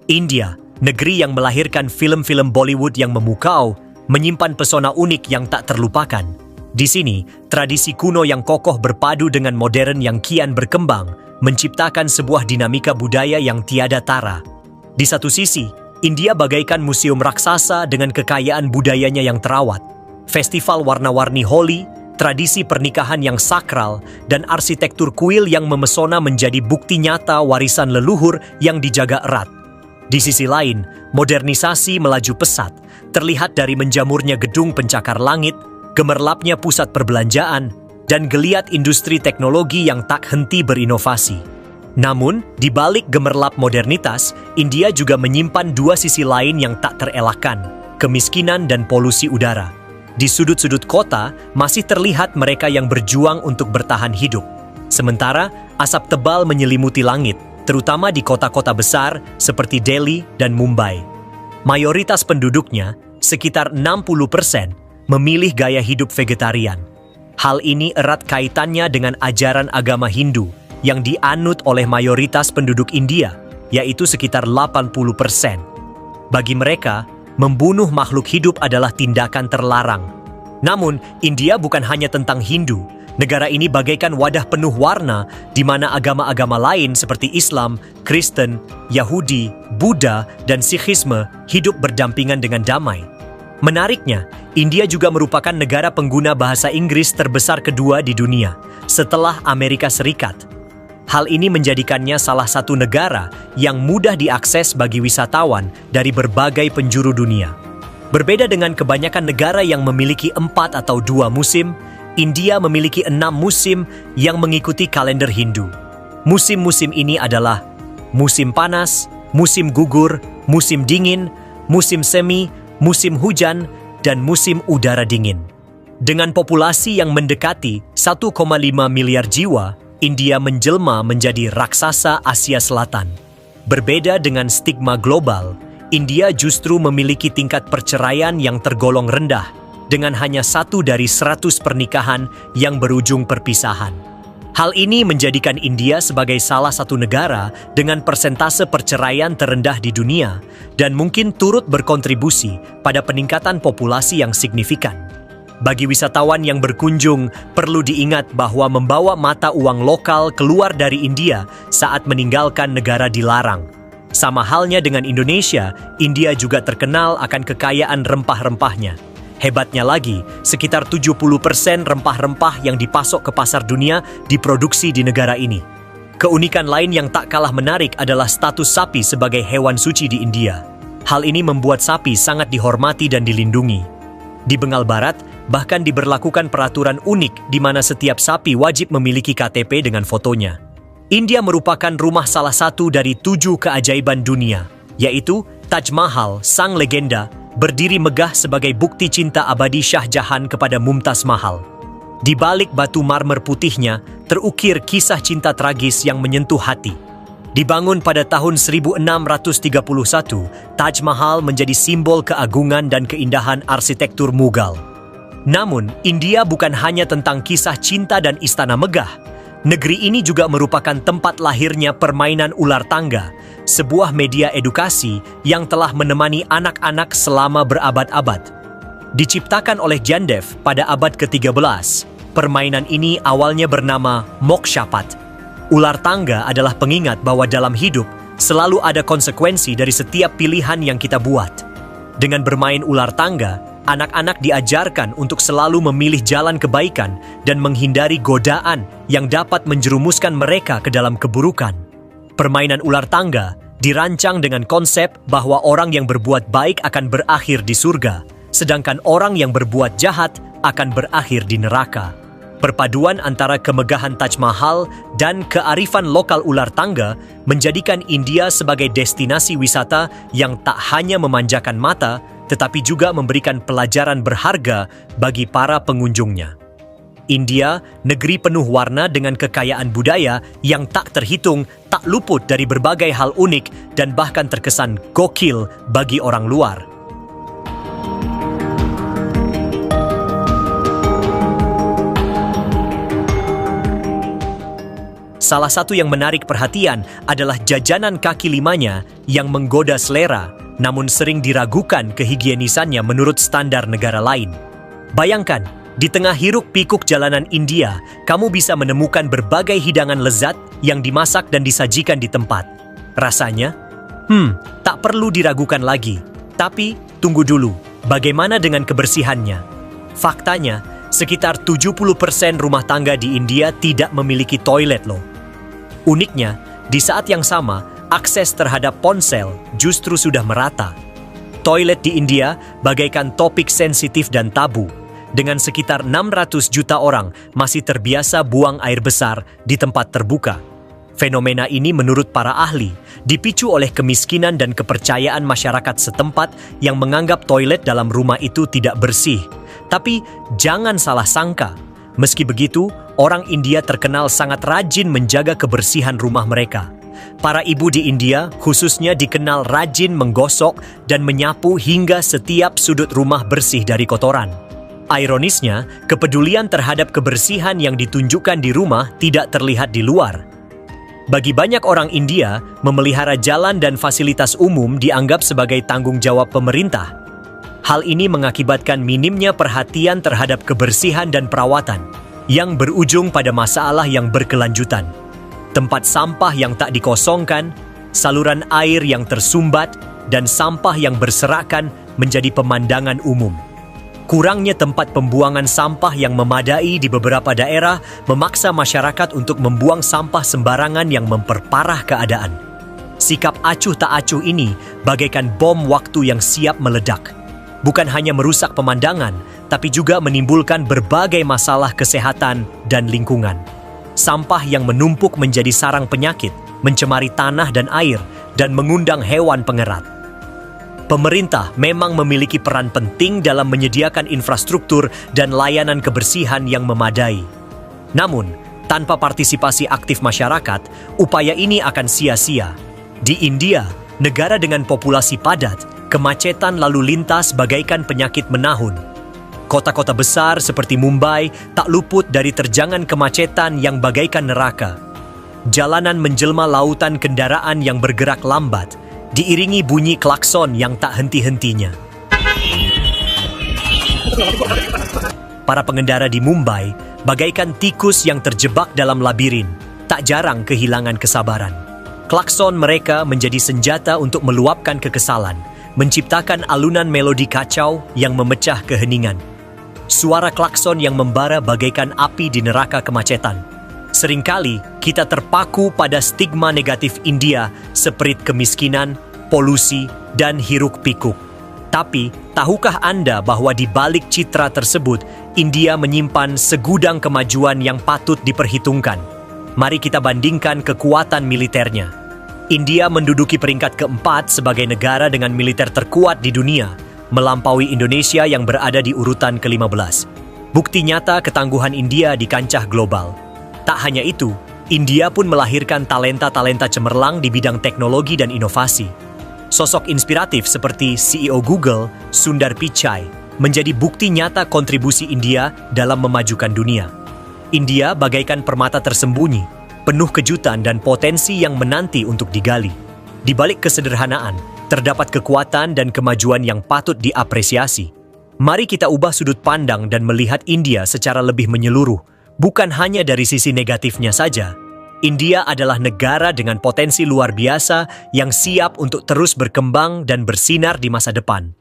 India, negeri yang melahirkan film-film Bollywood yang memukau, menyimpan pesona unik yang tak terlupakan. Di sini, tradisi kuno yang kokoh berpadu dengan modern yang kian berkembang, menciptakan sebuah dinamika budaya yang tiada tara. Di satu sisi, India bagaikan museum raksasa dengan kekayaan budayanya yang terawat. Festival warna-warni Holi, tradisi pernikahan yang sakral, dan arsitektur kuil yang memesona menjadi bukti nyata warisan leluhur yang dijaga erat. Di sisi lain, modernisasi melaju pesat, terlihat dari menjamurnya gedung pencakar langit, gemerlapnya pusat perbelanjaan, dan geliat industri teknologi yang tak henti berinovasi. Namun, di balik gemerlap modernitas, India juga menyimpan dua sisi lain yang tak terelakkan, kemiskinan dan polusi udara. Di sudut-sudut kota, masih terlihat mereka yang berjuang untuk bertahan hidup. Sementara, asap tebal menyelimuti langit, terutama di kota-kota besar seperti Delhi dan Mumbai. Mayoritas penduduknya, sekitar 60%, memilih gaya hidup vegetarian. Hal ini erat kaitannya dengan ajaran agama Hindu yang dianut oleh mayoritas penduduk India, yaitu sekitar 80%. Bagi mereka, membunuh makhluk hidup adalah tindakan terlarang. Namun, India bukan hanya tentang Hindu. Negara ini bagaikan wadah penuh warna di mana agama-agama lain seperti Islam, Kristen, Yahudi, Buddha, dan Sikhisme hidup berdampingan dengan damai. Menariknya, India juga merupakan negara pengguna bahasa Inggris terbesar kedua di dunia, setelah Amerika Serikat. Hal ini menjadikannya salah satu negara yang mudah diakses bagi wisatawan dari berbagai penjuru dunia. Berbeda dengan kebanyakan negara yang memiliki 4 atau 2 musim, India memiliki 6 musim yang mengikuti kalender Hindu. Musim-musim ini adalah musim panas, musim gugur, musim dingin, musim semi, musim hujan, dan musim udara dingin. Dengan populasi yang mendekati 1,5 miliar jiwa, India menjelma menjadi raksasa Asia Selatan. Berbeda dengan stigma global, India justru memiliki tingkat perceraian yang tergolong rendah, dengan hanya 1 dari 100 pernikahan yang berujung perpisahan. Hal ini menjadikan India sebagai salah satu negara dengan persentase perceraian terendah di dunia dan mungkin turut berkontribusi pada peningkatan populasi yang signifikan. Bagi wisatawan yang berkunjung, perlu diingat bahwa membawa mata uang lokal keluar dari India saat meninggalkan negara dilarang. Sama halnya dengan Indonesia, India juga terkenal akan kekayaan rempah-rempahnya. Hebatnya lagi, sekitar 70% rempah-rempah yang dipasok ke pasar dunia diproduksi di negara ini. Keunikan lain yang tak kalah menarik adalah status sapi sebagai hewan suci di India. Hal ini membuat sapi sangat dihormati dan dilindungi. Di Bengal Barat, bahkan diberlakukan peraturan unik di mana setiap sapi wajib memiliki KTP dengan fotonya. India merupakan rumah salah satu dari 7 keajaiban dunia, yaitu Taj Mahal, sang legenda, berdiri megah sebagai bukti cinta abadi Shah Jahan kepada Mumtaz Mahal. Di balik batu marmer putihnya, terukir kisah cinta tragis yang menyentuh hati. Dibangun pada tahun 1631, Taj Mahal menjadi simbol keagungan dan keindahan arsitektur Mughal. Namun, India bukan hanya tentang kisah cinta dan istana megah. Negeri ini juga merupakan tempat lahirnya permainan ular tangga, sebuah media edukasi yang telah menemani anak-anak selama berabad-abad. Diciptakan oleh Gyandev pada abad ke-13, permainan ini awalnya bernama Mokshapat. Ular tangga adalah pengingat bahwa dalam hidup selalu ada konsekuensi dari setiap pilihan yang kita buat. Dengan bermain ular tangga, anak-anak diajarkan untuk selalu memilih jalan kebaikan dan menghindari godaan yang dapat menjerumuskan mereka ke dalam keburukan. Permainan ular tangga dirancang dengan konsep bahwa orang yang berbuat baik akan berakhir di surga, sedangkan orang yang berbuat jahat akan berakhir di neraka. Perpaduan antara kemegahan Taj Mahal dan kearifan lokal ular tangga menjadikan India sebagai destinasi wisata yang tak hanya memanjakan mata, tetapi juga memberikan pelajaran berharga bagi para pengunjungnya. India, negeri penuh warna dengan kekayaan budaya yang tak terhitung, tak luput dari berbagai hal unik dan bahkan terkesan gokil bagi orang luar. Salah satu yang menarik perhatian adalah jajanan kaki limanya yang menggoda selera, namun sering diragukan kehigienisannya menurut standar negara lain. Bayangkan, di tengah hiruk-pikuk jalanan India, kamu bisa menemukan berbagai hidangan lezat yang dimasak dan disajikan di tempat. Rasanya, tak perlu diragukan lagi. Tapi, tunggu dulu, bagaimana dengan kebersihannya? Faktanya, sekitar 70% rumah tangga di India tidak memiliki toilet loh. Uniknya, di saat yang sama, akses terhadap ponsel justru sudah merata. Toilet di India bagaikan topik sensitif dan tabu, dengan sekitar 600 juta orang masih terbiasa buang air besar di tempat terbuka. Fenomena ini menurut para ahli dipicu oleh kemiskinan dan kepercayaan masyarakat setempat yang menganggap toilet dalam rumah itu tidak bersih. Tapi jangan salah sangka, meski begitu, orang India terkenal sangat rajin menjaga kebersihan rumah mereka. Para ibu di India khususnya dikenal rajin menggosok dan menyapu hingga setiap sudut rumah bersih dari kotoran. Ironisnya, kepedulian terhadap kebersihan yang ditunjukkan di rumah tidak terlihat di luar. Bagi banyak orang India, memelihara jalan dan fasilitas umum dianggap sebagai tanggung jawab pemerintah. Hal ini mengakibatkan minimnya perhatian terhadap kebersihan dan perawatan, yang berujung pada masalah yang berkelanjutan. Tempat sampah yang tak dikosongkan, saluran air yang tersumbat, dan sampah yang berserakan menjadi pemandangan umum. Kurangnya tempat pembuangan sampah yang memadai di beberapa daerah memaksa masyarakat untuk membuang sampah sembarangan yang memperparah keadaan. Sikap acuh tak acuh ini bagaikan bom waktu yang siap meledak. Bukan hanya merusak pemandangan, tapi juga menimbulkan berbagai masalah kesehatan dan lingkungan. Sampah yang menumpuk menjadi sarang penyakit, mencemari tanah dan air, dan mengundang hewan pengerat. Pemerintah memang memiliki peran penting dalam menyediakan infrastruktur dan layanan kebersihan yang memadai. Namun, tanpa partisipasi aktif masyarakat, upaya ini akan sia-sia. Di India, negara dengan populasi padat, kemacetan lalu lintas bagaikan penyakit menahun. Kota-kota besar seperti Mumbai tak luput dari terjangan kemacetan yang bagaikan neraka. Jalanan menjelma lautan kendaraan yang bergerak lambat, diiringi bunyi klakson yang tak henti-hentinya. Para pengendara di Mumbai bagaikan tikus yang terjebak dalam labirin, tak jarang kehilangan kesabaran. Klakson mereka menjadi senjata untuk meluapkan kekesalan, menciptakan alunan melodi kacau yang memecah keheningan. Suara klakson yang membara bagaikan api di neraka kemacetan. Seringkali kita terpaku pada stigma negatif India seperti kemiskinan, polusi, dan hiruk-pikuk. Tapi, tahukah Anda bahwa di balik citra tersebut, India menyimpan segudang kemajuan yang patut diperhitungkan? Mari kita bandingkan kekuatan militernya. India menduduki peringkat keempat sebagai negara dengan militer terkuat di dunia, melampaui Indonesia yang berada di urutan ke-15. Bukti nyata ketangguhan India di kancah global. Tak hanya itu, India pun melahirkan talenta-talenta cemerlang di bidang teknologi dan inovasi. Sosok inspiratif seperti CEO Google, Sundar Pichai, menjadi bukti nyata kontribusi India dalam memajukan dunia. India bagaikan permata tersembunyi, penuh kejutan dan potensi yang menanti untuk digali. Di balik kesederhanaan, terdapat kekuatan dan kemajuan yang patut diapresiasi. Mari kita ubah sudut pandang dan melihat India secara lebih menyeluruh, bukan hanya dari sisi negatifnya saja. India adalah negara dengan potensi luar biasa yang siap untuk terus berkembang dan bersinar di masa depan.